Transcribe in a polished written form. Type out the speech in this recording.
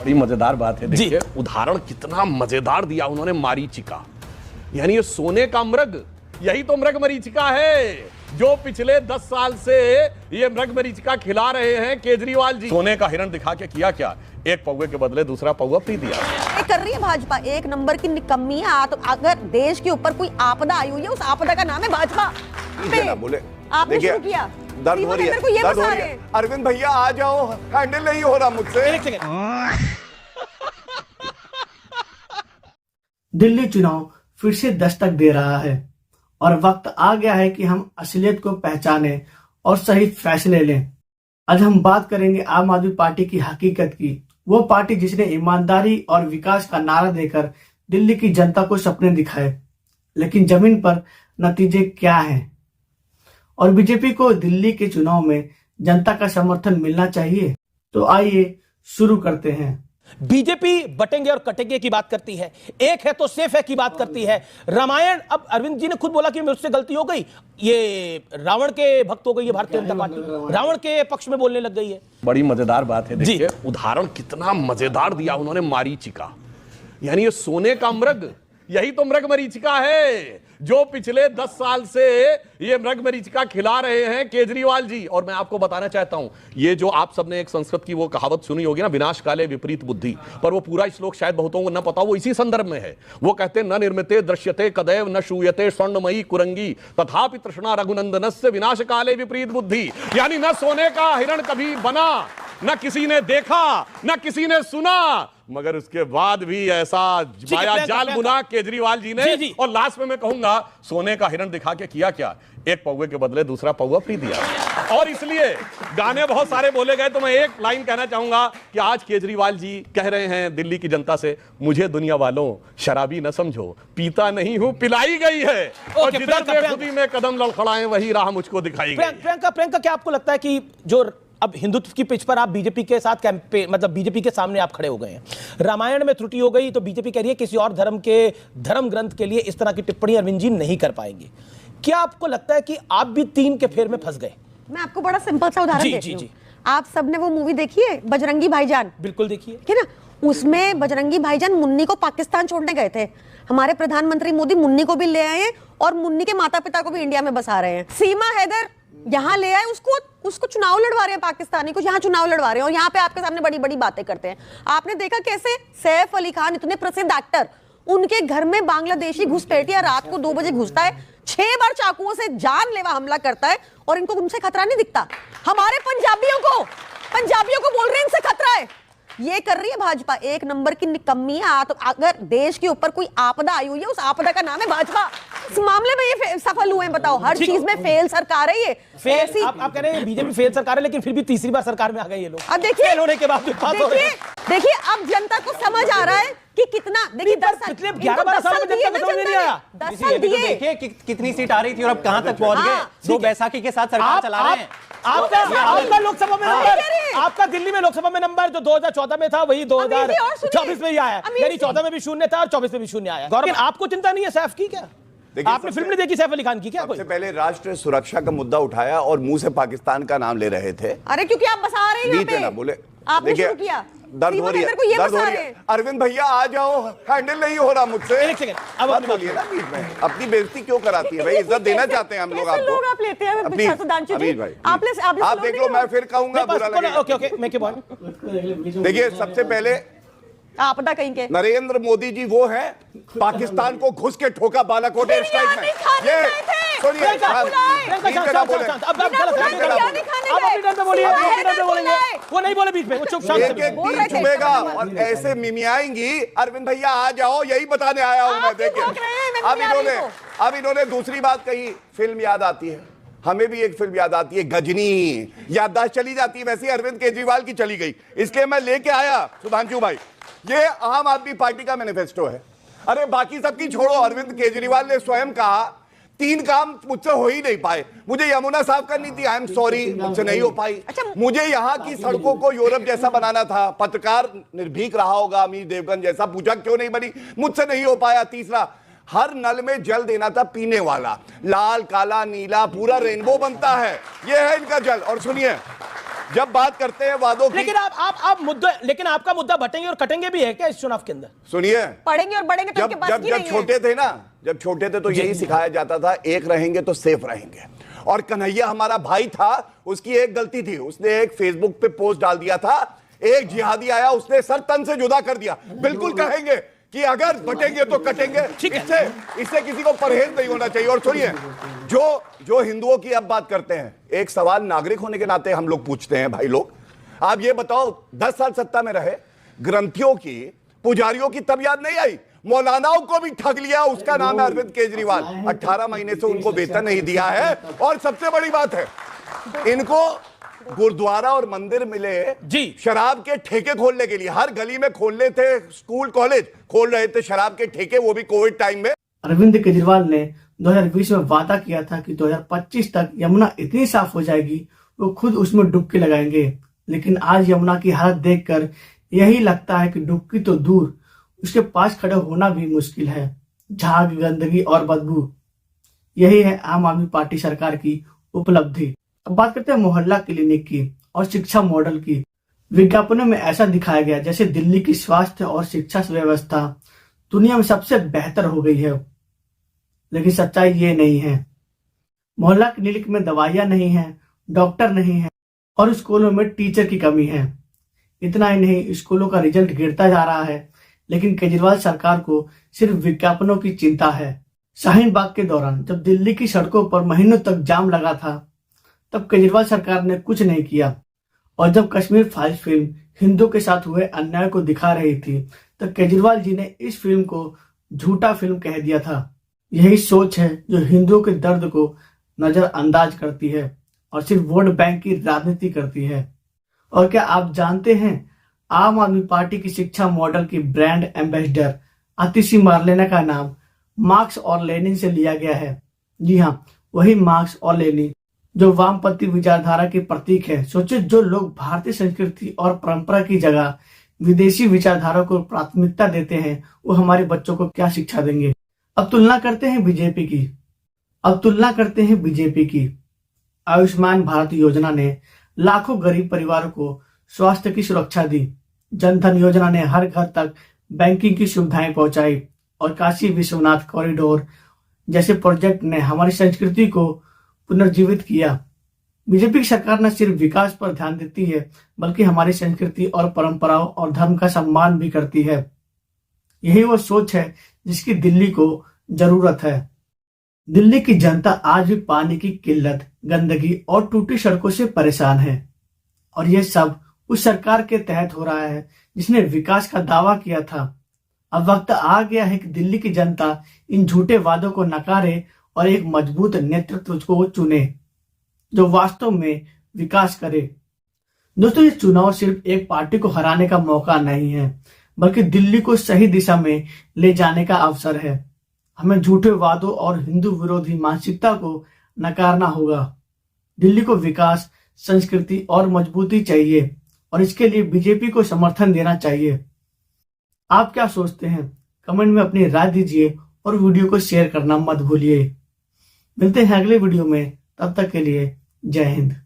बड़ी मजेदार बात है। देखिए उदाहरण कितना मजेदार दिया उन्होंने, मरीचिका, यानी ये सोने का मृग, यही तो मृग मरीचिका है जो पिछले 10 साल से ये मृग मरीचिका खिला रहे हैं केजरीवाल जी। सोने का हिरण दिखा के किया क्या, एक पौवे के बदले दूसरा पौवा फ्री दिया। ये कर रही है भाजपा, एक नंबर की निकम्मी है। तो अगर देश के ऊपर कोई आपदा आई हुई है, उस आपदा का नाम है भाजपा। बोले आपने शुरू किया, दर्द हो रही है। अरविंद भैया आ जाओ, हैंडल नहीं हो रहा मुझसे। दिल्ली चुनाव फिर से दस्तक दे रहा है और वक्त आ गया है कि हम असलियत को पहचानें और सही फैसले लें। आज हम बात करेंगे आम आदमी पार्टी की हकीकत की, वो पार्टी जिसने ईमानदारी और विकास का नारा देकर दिल्ली की जनता को सपने दिखाए, लेकिन जमीन पर नतीजे क्या हैं और बीजेपी को दिल्ली के चुनाव में जनता का समर्थन मिलना चाहिए। तो आइए शुरू करते हैं। बीजेपी बटेंगे और कटेंगे की बात करती है, एक है तो सेफ है की बात करती है। रामायण, अब अरविंद जी ने खुद बोला कि मुझसे गलती हो गई, ये रावण के भक्त हो गई है भारतीय जनता पार्टी, रावण के पक्ष में बोलने लग गई है। बड़ी मजेदार बात है। देखिए उदाहरण कितना मजेदार दिया उन्होंने, मरीचिका, यानी ये सोने का मृग, यही तो मृग मरीचिका है जो पिछले 10 साल से ये मृग मरीचिका खिला रहे हैं केजरीवाल जी। और मैं आपको बताना चाहता हूं, ये जो आप सबने एक संस्कृत की वो कहावत सुनी होगी ना, विनाश काले विपरीत बुद्धि, पर वो पूरा श्लोक शायद बहुतों को न पता, वो इसी संदर्भ में है। वो कहते हैं, न निर्मिते दृश्यते कदैव न शूयते स्वर्णमयी कुरंगी तथापि तृष्णा रघुनंदनस्य विनाश काले विपरीत बुद्धि। यानी न सोने का हिरण कभी बना, न किसी ने देखा, न किसी ने सुना, मगर उसके बाद भी ऐसा माया जाल बुना केजरीवाल जी ने। और लास्ट में मैं कहूंगा, सोने का हिरण दिखा के किया क्या, एक पौवे के बदले दूसरा पौवा फ्री दिया। और इसलिए गाने बहुत सारे बोले गए, तो मैं एक लाइन कहना चाहूंगा कि आज केजरीवाल जी कह रहे हैं दिल्ली की जनता से, मुझे दुनिया वालों शराबी न समझो, पीता नहीं हूं, पिलाई गई है, और जिधर बेखुदी में कदम लड़खड़ाएं वही राह मुझको दिखाई गई। प्रियंका, क्या आपको लगता है कि जो अब हिंदुत्व की पिच पर आप बीजेपी के साथ कैंपेन, मतलब बीजेपी के सामने आप खड़े हो गए हैं, रामायण में त्रुटि हो गई तो बीजेपी कह रही है किसी और धर्म के धर्म ग्रंथ के लिए इस तरह की टिप्पणी अरविंद जी नहीं कर पाएंगे। क्या आपको लगता है कि आप भी 3 के फेर में फंस गए? मैं आपको बड़ा सिंपल सा उदाहरण देती हूं। आप सबने वो मूवी देखी है बजरंगी भाईजान? बिल्कुल देखिए, ठीक है ना। उसमें बजरंगी भाईजान मुन्नी को पाकिस्तान छोड़ने गए थे, हमारे प्रधानमंत्री मोदी मुन्नी को भी ले आए हैं और मुन्नी के माता पिता को भी इंडिया में बसा रहे हैं। सीमा हैदर यहाँ ले आए, उसको चुनाव लड़वा रहे हैं, पाकिस्तानी को यहाँ चुनाव लड़वा रहे हैं, और यहाँ पे आपके सामने बड़ी बड़ी बातें करते हैं। आपने देखा कैसे सैफ अली खान, इतने प्रसिद्ध एक्टर, उनके घर में बांग्लादेशी घुसपैठिया रात को 2 बजे घुसता है, 6 बार चाकुओं से जानलेवा हमला करता है, और इनको उनसे खतरा नहीं दिखता। हमारे पंजाबियों को बोल रहे हैं इनसे खतरा है। ये कर रही है भाजपा, एक नंबर की निकम्मी है। तो अगर देश के ऊपर कोई आपदा आई हुई है, उस आपदा का नाम है भाजपा। इस मामले में ये सफल हुए हैं, बताओ। हर चीज में फेल सरकार है ये। फेल, आप कह रहे हैं बीजेपी फेल सरकार है, लेकिन फिर भी तीसरी बार सरकार में आ गए ये लोग। अब देखिए, फेल होने के बाद देखिए अब जनता को समझ आ रहा है कि कितना, देखिए 10 साल, 11-12 साल में जनता को समझ नहीं आया। 10 साल दिए, देखिए कितनी सीट आ रही थी और अब कहां तक पहुंच गए। 2 बैसाखी के साथ सरकार चला रहे हैं। आपका लोकसभा में नंबर, आपका दिल्ली में लोकसभा में नंबर जो 2014 में था वही 2024 में ही आया, यानी 14 में भी शून्य था और 24 में भी शून्य आया। गौरव, आपको चिंता नहीं है सैफ की? क्या आपने फिल्म नहीं देखी सैफ अली खान की? क्या सबसे पहले राष्ट्रीय सुरक्षा का मुद्दा उठाया और मुंह से पाकिस्तान का नाम ले रहे थे। अरे क्योंकि आप बसा रहे हैं यहाँ पे, बोले आपने शुरू किया। दर्द हो रही है। अरविंद भैया आ जाओ, हैंडल नहीं हो रहा मुझसे। एक सेकंड, अब बात बोलिए ना बीच में, अपनी बेइज्जती क्यों कराती है भाई? इज्जत देना चाहते हैं हम लोग आपको। आप लेते हैं अमीर भाई, आप देख लो, मैं फिर कहूंगा बुरा लगेगा। ओके, मैं क्या बोल, देखिए सबसे पहले आपदा कहीं के नरेंद्र मोदी जी वो हैं पाकिस्तान को घुस के ठोका बालाकोट एयर स्ट्राइक में। ये सुनिए, वो नहीं बोले बीच में, वो चुप शांत चुपेगा और ऐसे मिमियाएंगी। अरविंद भैया आ जाओ, यही बताने आया हूं मैं। देखिए अब इन्होंने दूसरी बात कही, फिल्म याद आती है, हमें भी एक फिल्म याद आती है, गजनी। याददाश्त चली जाती है, वैसे अरविंद केजरीवाल की चली गई। इसलिए मैं लेके आया सुधांशु भाई, ये आम आदमी पार्टी का मैनिफेस्टो है। अरे बाकी सबकी छोड़ो, अरविंद केजरीवाल ने स्वयं कहा 3 काम मुझसे हो ही नहीं पाए। मुझे यमुना साफ करनी थी, आई एम सॉरी, मुझसे नहीं हो पाई। मुझे यहाँ की सड़कों को यूरोप जैसा बनाना था, पत्रकार निर्भीक रहा होगा अमीर देवगन जैसा, पूछा क्यों नहीं बनी, मुझसे नहीं हो पाया। तीसरा, हर नल में जल देना था पीने वाला, लाल काला नीला पूरा रेनबो बनता है, यह है इनका जल। और सुनिए, जब बात करते हैं वादों की, लेकिन आपका मुद्दा बटेंगे और कटेंगे भी है क्या इस चुनाव के अंदर? सुनिए, पढ़ेंगे और बढ़ेंगे तो जब इनके पास जब की जब नहीं है। छोटे थे ना, जब छोटे थे तो यही सिखाया जाता था, एक रहेंगे तो सेफ रहेंगे। और कन्हैया हमारा भाई था, उसकी एक गलती थी, उसने एक फेसबुक पे पोस्ट डाल दिया था, एक जिहादी आया, उसने सर तन से जुदा कर दिया। बिल्कुल कहेंगे कि अगर बटेंगे तो कटेंगे, इससे किसी को परहेज नहीं होना चाहिए। और सुनिए, जो हिंदुओं की अब बात करते हैं, एक सवाल नागरिक होने के नाते हम लोग पूछते हैं, भाई लोग आप ये बताओ, 10 साल सत्ता में रहे, ग्रंथियों की, पुजारियों की तब याद नहीं आई? मौलानाओं को भी ठग लिया, उसका नाम है अरविंद केजरीवाल। 18 महीने से उनको वेतन नहीं दिया है। और सबसे बड़ी बात है, इनको गुरुद्वारा और मंदिर मिले जी, शराब के ठेके खोलने के लिए। हर गली में खोलने थे, स्कूल कॉलेज खोल रहे थे शराब के ठेके, वो भी कोविड टाइम में। अरविंद केजरीवाल ने 2020 में वादा किया था कि 2025 तक यमुना इतनी साफ हो जाएगी वो खुद उसमें डुबकी लगाएंगे। लेकिन आज यमुना की हालत देखकर यही लगता है कि डुबकी तो दूर, उसके पास खड़े होना भी मुश्किल है। झाग, गंदगी और बदबू, यही है आम आदमी पार्टी सरकार की उपलब्धि। अब बात करते हैं मोहल्ला क्लिनिक की और शिक्षा मॉडल की। विज्ञापनों में ऐसा दिखाया गया जैसे दिल्ली की स्वास्थ्य और शिक्षा व्यवस्था दुनिया में सबसे बेहतर हो गई है, लेकिन सच्चाई ये नहीं है। मोहल्ला क्लिनिक में दवाइयां नहीं है, डॉक्टर नहीं है और स्कूलों में टीचर की कमी है। इतना ही नहीं, स्कूलों का रिजल्ट गिरता जा रहा है, लेकिन केजरीवाल सरकार को सिर्फ विज्ञापनों की चिंता है। शाहीन बाग के दौरान जब दिल्ली की सड़कों पर महीनों तक जाम लगा था, तब केजरीवाल सरकार ने कुछ नहीं किया। और जब कश्मीर फाइल्स फिल्म हिंदुओं के साथ हुए अन्याय को दिखा रही थी, तो केजरीवाल जी ने इस फिल्म को झूठा फिल्म कह दिया था। यही सोच है जो हिंदुओं के दर्द को नजरअंदाज करती है और सिर्फ वोट बैंक की राजनीति करती है। और क्या आप जानते हैं, आम आदमी पार्टी की शिक्षा मॉडल की ब्रांड एम्बेसडर आतिशी मार्लेना का नाम मार्क्स और लेनिन से लिया गया है। जी हाँ, वही मार्क्स और लेनिन जो वामपंथी विचारधारा के प्रतीक है। सोचिए, जो लोग भारतीय संस्कृति और परंपरा की जगह विदेशी विचारधारा को प्राथमिकता देते हैं, वो हमारे बच्चों को क्या शिक्षा देंगे। अब तुलना करते हैं बीजेपी की। आयुष्मान भारत योजना ने लाखों गरीब परिवारों को स्वास्थ्य की सुरक्षा दी। जनधन योजना ने हर घर तक बैंकिंग की सुविधाएं पहुंचाई और काशी विश्वनाथ कॉरिडोर जैसे प्रोजेक्ट ने हमारी संस्कृति को पुनर्जीवित किया। बीजेपी की सरकार न सिर्फ विकास पर ध्यान देती है, बल्कि हमारी संस्कृति और परंपराओं और धर्म का सम्मान भी करती है। यही वो सोच है जिसकी दिल्ली को जरूरत है। दिल्ली की जनता आज भी पानी की किल्लत, गंदगी और टूटी सड़कों से परेशान है, और यह सब उस सरकार के तहत हो रहा है जिसने विकास का दावा किया था। अब वक्त आ गया है कि दिल्ली की जनता इन झूठे वादों को नकारे और एक मजबूत नेतृत्व को चुने जो वास्तव में विकास करे। दोस्तों, ये चुनाव सिर्फ एक पार्टी को हराने का मौका नहीं है, बल्कि दिल्ली को सही दिशा में ले जाने का अवसर है। हमें झूठे वादों और हिंदू विरोधी मानसिकता को नकारना होगा। दिल्ली को विकास, संस्कृति और मजबूती चाहिए, और इसके लिए बीजेपी को समर्थन देना चाहिए। आप क्या सोचते हैं? कमेंट में अपनी राय दीजिए और वीडियो को शेयर करना मत भूलिए। मिलते हैं अगले वीडियो में, तब तक के लिए जय हिंद।